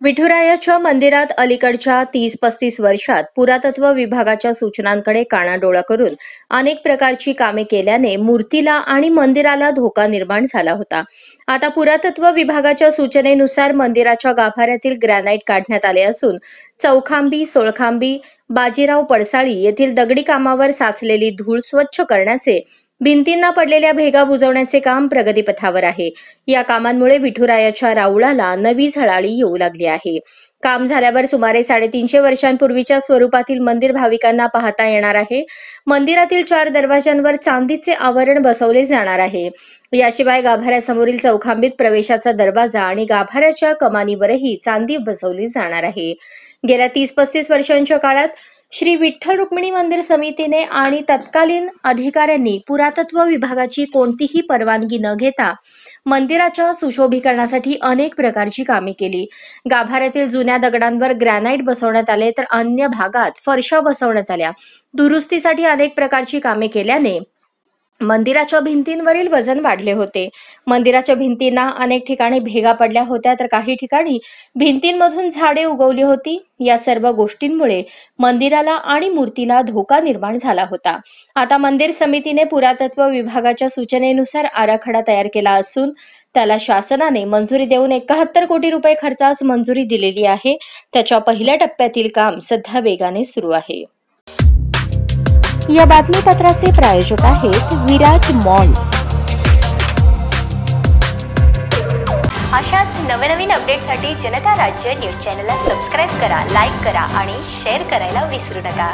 विठुरायाच्या मंदिरात अलीकडच्या 30-35 वर्षात पुरातत्व विभागाच्या सूचनांकडे कानाडोळा करून अनेक प्रकारची कामे केल्याने मूर्तीला आणि मंदिराला धोका निर्माण झाला होता। आता पुरातत्व विभागाच्या सूचनेनुसार मंदिराच्या गाभाऱ्यातील ग्रॅनाइट काढण्यात आले असून चौखांबी, सोळखांबी, बाजीराव पडसाळी येथील दगडी कामावर साचलेली धूळ स्वच्छ करण्याचे, भिंतींना पडलेल्या भेगा बुजवण्याचे काम प्रगतीपथावर आहे। या कामांमुळे विठुरायाच्या राऊळाला नवी झळाळी येऊ लागली आहे। काम झाल्यावर सुमारे 350 वर्षांपूर्वीच्या स्वरूपातील मंदिर भाविकांना पाहता येणार आहे। मंदिरातील 4 दरवाजांवर चांदीचे आवरण बसवले जाणार आहे। याशिवाय गाभाऱ्यासमोरील चौखांबीत प्रवेशाचा दरवाजा आणि गाभाऱ्याच्या कमानीवरही चांदी बसवली जाणार आहे। गेल्या 30-35 वर्षांच्या काळात श्री विठ्ठल रुक्मिणी मंदिर समितीने आणि तत्कालीन अधिकाऱ्यांनी पुरातत्व विभागाची कोणतीही परवानगी न घेता मंदिराच्या सुशोभीकरणासाठी अनेक प्रकारची कामे केली। गाभाऱ्यातील जुन्या दगडांवर ग्रॅनाइट बसवण्यात आले, तर अन्य भागात फरशा बसवण्यात आल्या। दुरुस्तीसाठी अनेक प्रकारची कामे केल्याने मंदिराच्या भिंतींवरील वजन वाढले होते। मंदिराच्या भिंतींना अनेक ठिकाणी भेगा पडल्या होत्या, तर काही ठिकाणी भिंतींमधून झाडे उगवली होती। या सर्व गोष्टींमुळे मंदिराला आणि मूर्तीला धोका निर्माण झाला होता। आता मंदिर समितीने पुरातत्व विभागाच्या सूचनेनुसार आराखडा तयार केला असून त्याला शासनाने मंजुरी देऊन 71 कोटी रुपये खर्चास मंजुरी दिलेली आहे। त्याच्या पहिल्या टप्प्यातील काम सध्या वेगाने सुरू आहे। या बातमीपत्राचे प्रायोजक आहेत विराज मॉल। अशाच नवनवीन अपडेटसाठी जनता राज्य न्यूज चॅनलला सबस्क्राइब करा, लाईक करा आणि शेअर करायला विसरू नका।